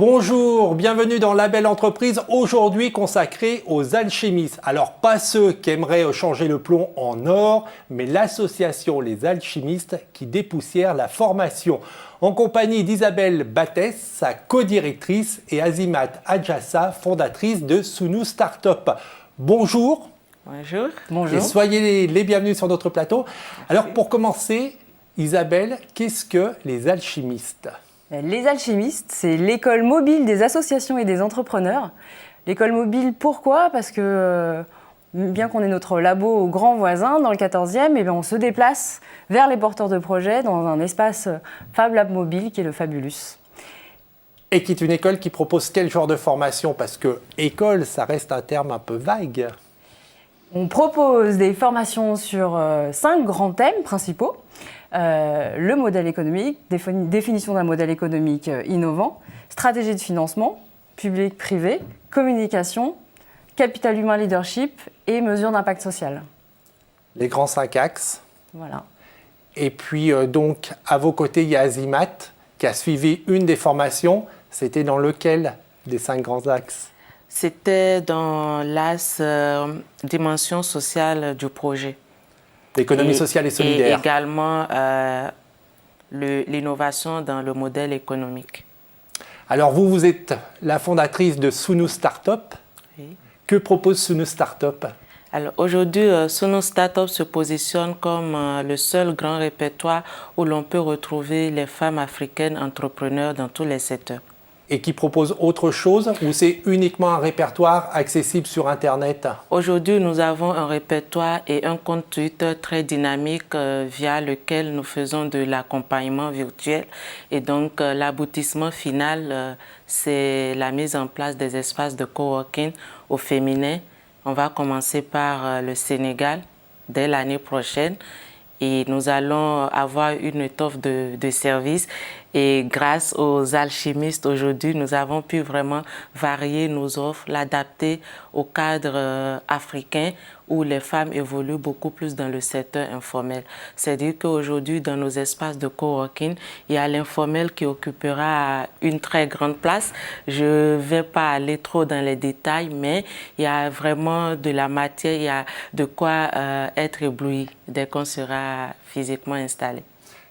Bonjour, bienvenue dans La Belle Entreprise, aujourd'hui consacrée aux alchimistes. Alors pas ceux qui aimeraient changer le plomb en or, mais l'association Les Alchimistes qui dépoussière la formation. En compagnie d'Isabelle Battès, sa co-directrice, et Azimat Adjassa, fondatrice de Sunu Startup. Bonjour. Bonjour. Bonjour. Et soyez les bienvenus sur notre plateau. Alors pour commencer, Isabelle, qu'est-ce que les alchimistes ? Les alchimistes, c'est l'école mobile des associations et des entrepreneurs. L'école mobile, pourquoi ? Parce que bien qu'on ait notre labo au grand voisin, dans le 14e, eh bien on se déplace vers les porteurs de projets dans un espace Fab Lab Mobile qui est le Fabulus. Et qui est une école qui propose quel genre de formation ? Parce que école, ça reste un terme un peu vague. On propose des formations sur 5 grands thèmes principaux. Le modèle économique, définition d'un modèle économique innovant, stratégie de financement, public-privé, communication, capital humain leadership et mesures d'impact social. Les grands 5 axes. Voilà. Et puis donc, à vos côtés, il y a Azimat qui a suivi une des formations. C'était dans lequel des 5 grands axes ? C'était dans l'AS dimension sociale du projet. L'économie sociale et solidaire. Et également l'innovation dans le modèle économique. Alors vous êtes la fondatrice de Sunu Startup. Oui. Que propose Sunu Startup ? Alors aujourd'hui, Sunu Startup se positionne comme le seul grand répertoire où l'on peut retrouver les femmes africaines entrepreneurs dans tous les secteurs. Et qui propose autre chose ou c'est uniquement un répertoire accessible sur Internet ? Aujourd'hui, nous avons un répertoire et un compte Twitter très dynamique via lequel nous faisons de l'accompagnement virtuel. Et donc, l'aboutissement final, c'est la mise en place des espaces de coworking au féminin. On va commencer par le Sénégal dès l'année prochaine. Et nous allons avoir une étoffe de services. Et grâce aux alchimistes, aujourd'hui, nous avons pu vraiment varier nos offres, l'adapter au cadre africain où les femmes évoluent beaucoup plus dans le secteur informel. C'est-à-dire qu'aujourd'hui, dans nos espaces de coworking, il y a l'informel qui occupera une très grande place. Je ne vais pas aller trop dans les détails, mais il y a vraiment de la matière, il y a de quoi être ébloui dès qu'on sera physiquement installé.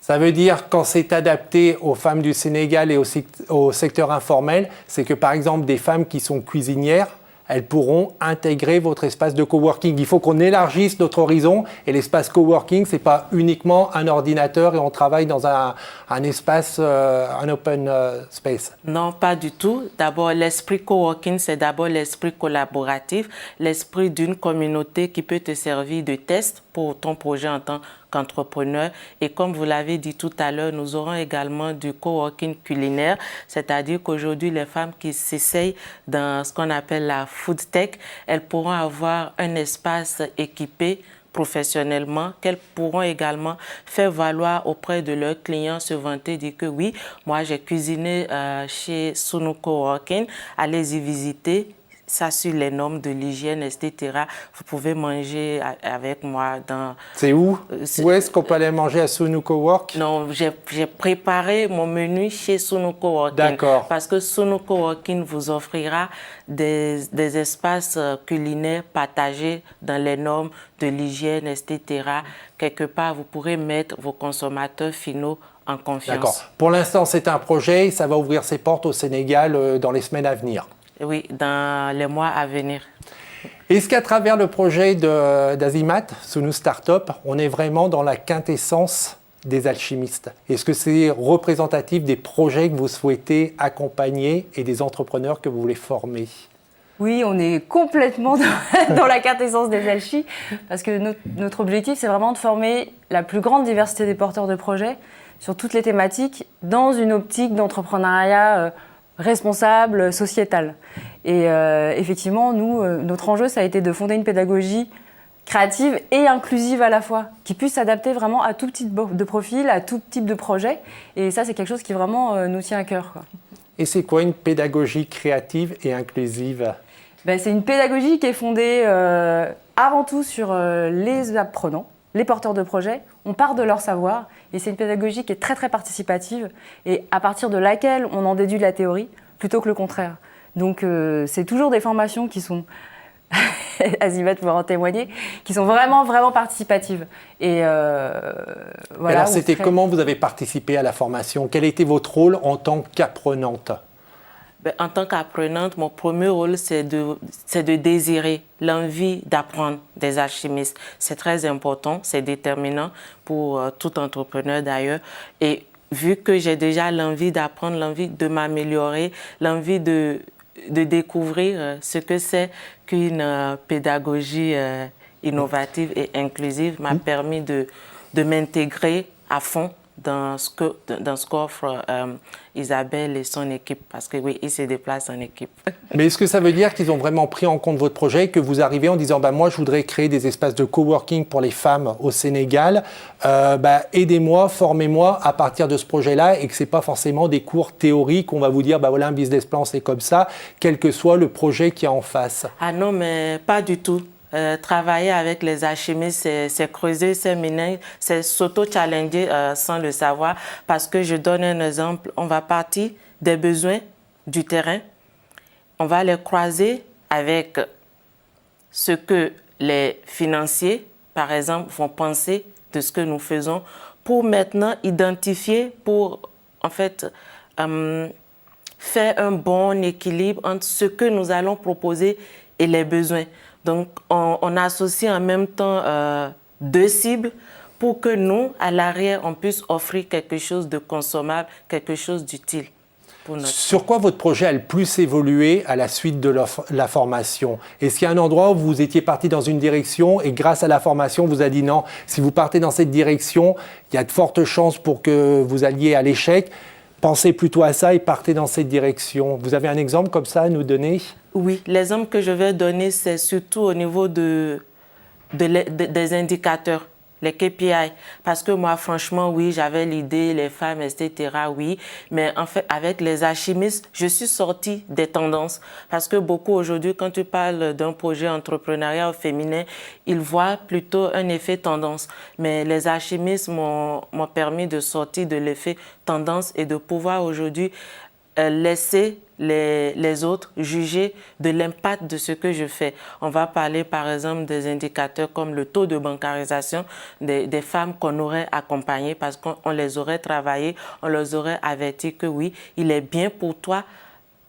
Ça veut dire quand c'est adapté aux femmes du Sénégal et au secteur informel, c'est que par exemple des femmes qui sont cuisinières, elles pourront intégrer votre espace de coworking. Il faut qu'on élargisse notre horizon et l'espace coworking, ce n'est pas uniquement un ordinateur et on travaille dans un espace, un open space. Non, pas du tout. D'abord, l'esprit coworking, c'est d'abord l'esprit collaboratif, l'esprit d'une communauté qui peut te servir de test pour ton projet en tant qu'entrepreneur. Et comme vous l'avez dit tout à l'heure, nous aurons également du coworking culinaire, c'est-à-dire qu'aujourd'hui, les femmes qui s'essayent dans ce qu'on appelle la food tech, elles pourront avoir un espace équipé professionnellement, qu'elles pourront également faire valoir auprès de leurs clients, se vanter, dire que oui, moi j'ai cuisiné chez Sunu Coworking, allez-y visiter. Ça suit les normes de l'hygiène, etc. Vous pouvez manger avec moi dans... C'est où ? Où est-ce qu'on peut aller manger à Sunu Cowork ? Non, j'ai préparé mon menu chez Sunu Coworking. D'accord. Parce que Sunu Coworking vous offrira des espaces culinaires partagés dans les normes de l'hygiène, etc. Quelque part, vous pourrez mettre vos consommateurs finaux en confiance. D'accord. Pour l'instant, c'est un projet. Ça va ouvrir ses portes au Sénégal dans les semaines à venir. Oui, dans les mois à venir. Est-ce qu'à travers le projet d'Azimat, Sunu Startup, on est vraiment dans la quintessence des alchimistes ? Est-ce que c'est représentatif des projets que vous souhaitez accompagner et des entrepreneurs que vous voulez former ? Oui, on est complètement dans la quintessence des alchis parce que notre objectif, c'est vraiment de former la plus grande diversité des porteurs de projets sur toutes les thématiques dans une optique d'entrepreneuriat responsable, sociétal. Et effectivement, nous, notre enjeu, ça a été de fonder une pédagogie créative et inclusive à la fois, qui puisse s'adapter vraiment à tout type de profil, à tout type de projet. Et ça, c'est quelque chose qui vraiment nous tient à cœur, quoi. Et c'est quoi une pédagogie créative et inclusive ? C'est une pédagogie qui est fondée avant tout sur les apprenants, les porteurs de projets. On part de leur savoir et c'est une pédagogie qui est très très participative et à partir de laquelle on en déduit de la théorie plutôt que le contraire. Donc c'est toujours des formations qui sont, Azimat pourra en témoigner, qui sont vraiment, vraiment participatives. Et voilà. Alors c'était comment vous avez participé à la formation? Quel était votre rôle en tant qu'apprenante? En tant qu'apprenante, mon premier rôle, c'est de désirer l'envie d'apprendre des alchimistes. C'est très important, c'est déterminant pour tout entrepreneur d'ailleurs. Et vu que j'ai déjà l'envie d'apprendre, l'envie de m'améliorer, l'envie de découvrir ce que c'est qu'une pédagogie innovative et inclusive m'a permis de m'intégrer à fond dans ce qu'offre Isabelle et son équipe, parce que oui, ils se déplacent en équipe. Mais est-ce que ça veut dire qu'ils ont vraiment pris en compte votre projet, que vous arrivez en disant moi je voudrais créer des espaces de coworking pour les femmes au Sénégal, aidez-moi, formez-moi à partir de ce projet-là, et que ce n'est pas forcément des cours théoriques, on va vous dire voilà un business plan c'est comme ça, quel que soit le projet qui est en face? Ah non, mais pas du tout. Travailler avec les alchimistes, c'est creuser ses méninges, c'est s'auto-challenger sans le savoir. Parce que je donne un exemple, on va partir des besoins du terrain, on va les croiser avec ce que les financiers, par exemple, vont penser de ce que nous faisons pour maintenant identifier, pour en fait faire un bon équilibre entre ce que nous allons proposer et les besoins. Donc, on associe en même temps deux cibles pour que nous, à l'arrière, on puisse offrir quelque chose de consommable, quelque chose d'utile. Sur quoi votre projet a le plus évolué à la suite de la formation? Est-ce qu'il y a un endroit où vous étiez parti dans une direction et grâce à la formation, on vous a dit non, si vous partez dans cette direction, il y a de fortes chances pour que vous alliez à l'échec. Pensez plutôt à ça et partez dans cette direction. Vous avez un exemple comme ça à nous donner? Oui, l'exemple que je vais donner, c'est surtout au niveau des indicateurs, les KPI. Parce que moi, franchement, oui, j'avais l'idée, les femmes, etc., oui. Mais en fait, avec les alchimistes, je suis sortie des tendances. Parce que beaucoup aujourd'hui, quand tu parles d'un projet entrepreneurial féminin, ils voient plutôt un effet tendance. Mais les alchimistes m'ont permis de sortir de l'effet tendance et de pouvoir aujourd'hui laisser les autres juger de l'impact de ce que je fais. On va parler par exemple des indicateurs comme le taux de bancarisation des femmes qu'on aurait accompagnées parce qu'on les aurait travaillées, on les aurait averties que oui, il est bien pour toi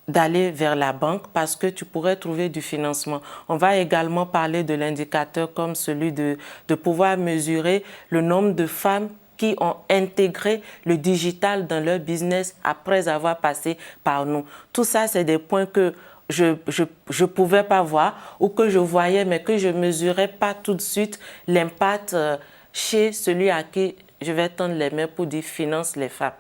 d'aller vers la banque parce que tu pourrais trouver du financement. On va également parler de l'indicateur comme celui de pouvoir mesurer le nombre de femmes qui ont intégré le digital dans leur business après avoir passé par nous. Tout ça, c'est des points que je pouvais pas voir ou que je voyais, mais que je mesurais pas tout de suite l'impact chez celui à qui je vais tendre les mains pour dire finance les femmes.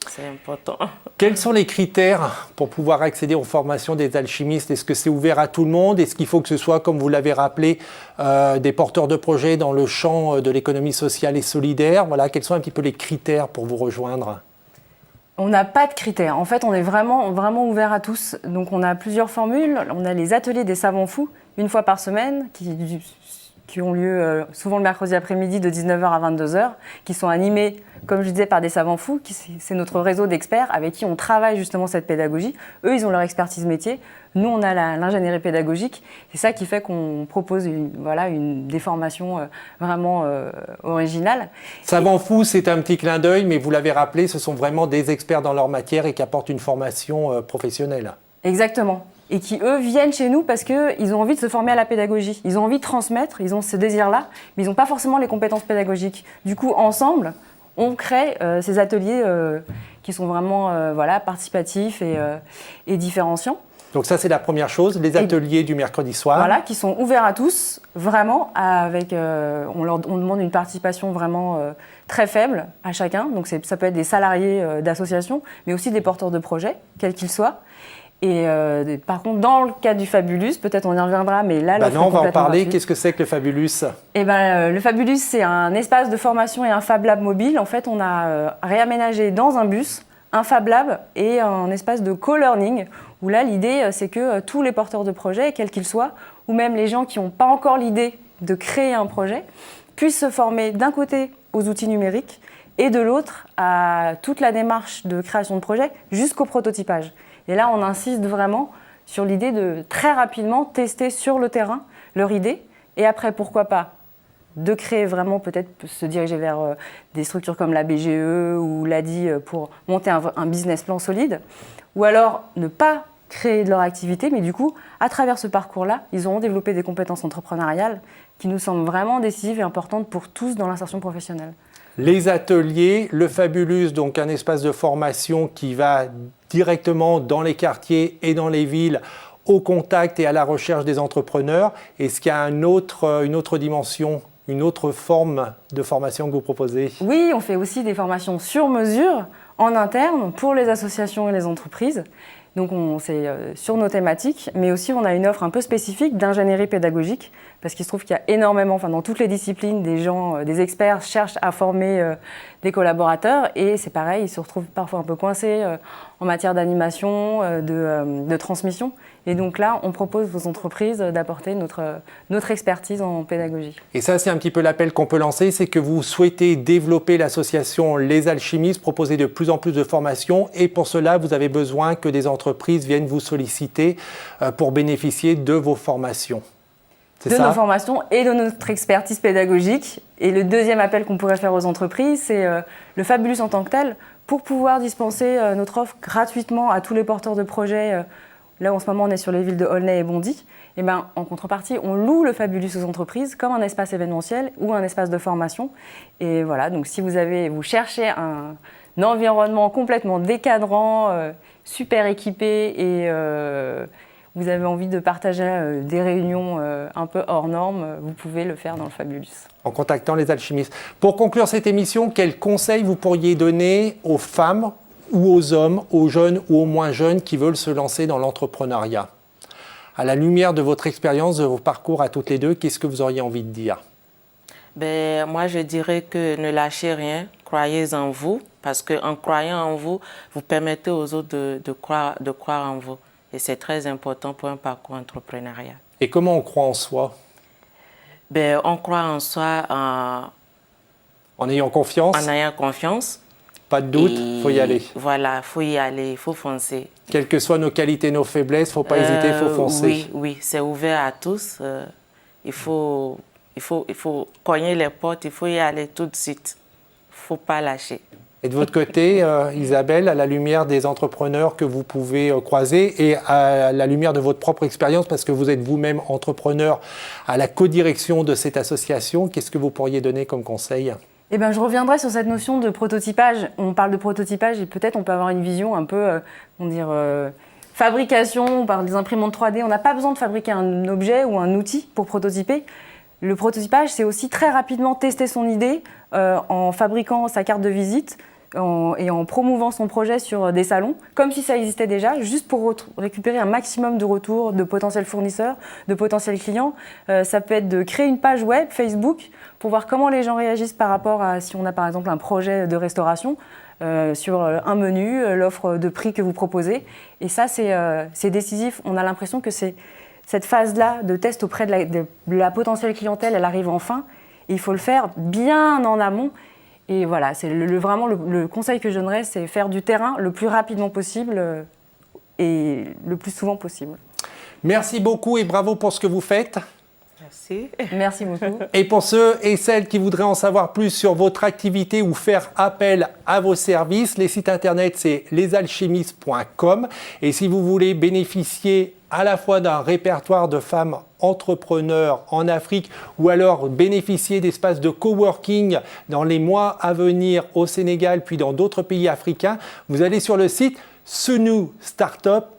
C'est important. Quels sont les critères pour pouvoir accéder aux formations des alchimistes? Est-ce que c'est ouvert à tout le monde? Est-ce qu'il faut que ce soit, comme vous l'avez rappelé, des porteurs de projets dans le champ de l'économie sociale et solidaire? Voilà, quels sont un petit peu les critères pour vous rejoindre? On n'a pas de critères. En fait, on est vraiment ouvert à tous. Donc, on a plusieurs formules. On a les ateliers des savants fous, une fois par semaine, qui ont lieu souvent le mercredi après-midi de 19h à 22h, qui sont animés, comme je disais, par des savants fous. C'est notre réseau d'experts avec qui on travaille justement cette pédagogie. Eux, ils ont leur expertise métier. Nous, on a l'ingénierie pédagogique. C'est ça qui fait qu'on propose des formations vraiment originales. Savants fous, c'est un petit clin d'œil, mais vous l'avez rappelé, ce sont vraiment des experts dans leur matière et qui apportent une formation professionnelle. Exactement. Et qui, eux, viennent chez nous parce qu'ils ont envie de se former à la pédagogie. Ils ont envie de transmettre, ils ont ce désir-là, mais ils n'ont pas forcément les compétences pédagogiques. Du coup, ensemble, on crée ces ateliers qui sont vraiment participatifs et différenciants. Donc ça, c'est la première chose, les ateliers du mercredi soir. Voilà, qui sont ouverts à tous, vraiment, avec, on demande une participation vraiment très faible à chacun. Donc ça peut être des salariés d'associations, mais aussi des porteurs de projets, quels qu'ils soient. Et par contre, dans le cas du Fabulous, peut-être on y reviendra, mais là, non, on va en parler. Qu'est-ce que c'est que le Fabulous? Le Fabulous, c'est un espace de formation et un Fab Lab mobile. En fait, on a réaménagé dans un bus un Fab Lab et un espace de co-learning, où là, l'idée, c'est que tous les porteurs de projets, quels qu'ils soient, ou même les gens qui n'ont pas encore l'idée de créer un projet, puissent se former d'un côté aux outils numériques et de l'autre à toute la démarche de création de projet jusqu'au prototypage. Et là, on insiste vraiment sur l'idée de très rapidement tester sur le terrain leur idée. Et après, pourquoi pas de créer vraiment, peut-être se diriger vers des structures comme la BGE ou l'ADI pour monter un business plan solide. Ou alors ne pas créer de leur activité, mais du coup, à travers ce parcours-là, ils auront développé des compétences entrepreneuriales qui nous semblent vraiment décisives et importantes pour tous dans l'insertion professionnelle. Les ateliers, le Fabulus, donc un espace de formation qui va directement dans les quartiers et dans les villes, au contact et à la recherche des entrepreneurs. Est-ce qu'il y a une autre dimension, une autre forme de formation que vous proposez? Oui, on fait aussi des formations sur mesure en interne pour les associations et les entreprises. Donc c'est sur nos thématiques, mais aussi on a une offre un peu spécifique d'ingénierie pédagogique, parce qu'il se trouve qu'il y a énormément, dans toutes les disciplines, des gens, des experts cherchent à former des collaborateurs, et c'est pareil, ils se retrouvent parfois un peu coincés en matière d'animation, de transmission. Et donc là, on propose aux entreprises d'apporter notre expertise en pédagogie. Et ça, c'est un petit peu l'appel qu'on peut lancer, c'est que vous souhaitez développer l'association Les Alchimistes, proposer de plus en plus de formations, et pour cela, vous avez besoin que des entreprises viennent vous solliciter pour bénéficier de vos formations. De nos formations et de notre expertise pédagogique. Et le deuxième appel qu'on pourrait faire aux entreprises, c'est le Fabulus en tant que tel, pour pouvoir dispenser notre offre gratuitement à tous les porteurs de projets. Là, en ce moment, on est sur les villes de Aulnay et Bondy. Et en contrepartie, on loue le Fabulus aux entreprises comme un espace événementiel ou un espace de formation. Et voilà, donc si vous cherchez un environnement complètement décadrant, super équipé et vous avez envie de partager des réunions un peu hors normes, vous pouvez le faire dans le Fabulus. En contactant les alchimistes. Pour conclure cette émission, quels conseils vous pourriez donner aux femmes ou aux hommes, aux jeunes ou aux moins jeunes qui veulent se lancer dans l'entrepreneuriat? À la lumière de votre expérience, de vos parcours à toutes les deux, qu'est-ce que vous auriez envie de dire? Moi, je dirais que ne lâchez rien, croyez en vous, parce qu'en croyant en vous, vous permettez aux autres de croire en vous. Et c'est très important pour un parcours entrepreneurial. Et comment on croit en soi? On croit en soi en ayant confiance. En ayant confiance. Pas de doute, il faut y aller. Voilà, il faut y aller, il faut foncer. Quelles que soient nos qualités, nos faiblesses, il ne faut pas hésiter, il faut foncer. Oui, c'est ouvert à tous. Il faut cogner les portes, il faut y aller tout de suite. Il ne faut pas lâcher. Et de votre côté, Isabelle, à la lumière des entrepreneurs que vous pouvez croiser et à la lumière de votre propre expérience, parce que vous êtes vous-même entrepreneur à la codirection de cette association, qu'est-ce que vous pourriez donner comme conseil? Je reviendrai sur cette notion de prototypage. On parle de prototypage et peut-être on peut avoir une vision un peu, fabrication, on parle des imprimantes 3D. On n'a pas besoin de fabriquer un objet ou un outil pour prototyper. Le prototypage, c'est aussi très rapidement tester son idée en fabriquant sa carte de visite et en promouvant son projet sur des salons, comme si ça existait déjà, juste pour récupérer un maximum de retours de potentiels fournisseurs, de potentiels clients. Ça peut être de créer une page web, Facebook, pour voir comment les gens réagissent par rapport à si on a par exemple un projet de restauration, sur un menu, l'offre de prix que vous proposez. Et ça, c'est décisif. On a l'impression que cette phase-là de test auprès de la potentielle clientèle, elle arrive enfin. Et il faut le faire bien en amont. Et voilà, c'est vraiment le conseil que je donnerais, c'est faire du terrain le plus rapidement possible et le plus souvent possible. Merci beaucoup et bravo pour ce que vous faites. Merci. Merci beaucoup. Et pour ceux et celles qui voudraient en savoir plus sur votre activité ou faire appel à vos services, les sites internet c'est lesalchimistes.com. Et si vous voulez bénéficier à la fois d'un répertoire de femmes entrepreneurs en Afrique ou alors bénéficier d'espaces de coworking dans les mois à venir au Sénégal puis dans d'autres pays africains, vous allez sur le site sunustartup.com.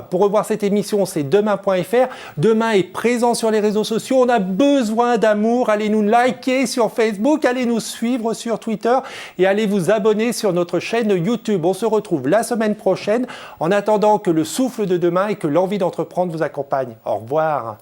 Pour revoir cette émission, c'est demain.fr. Demain est présent sur les réseaux sociaux. On a besoin d'amour. Allez nous liker sur Facebook, allez nous suivre sur Twitter et allez vous abonner sur notre chaîne YouTube. On se retrouve la semaine prochaine en attendant que le souffle de demain et que l'envie d'entreprendre vous accompagne. Au revoir.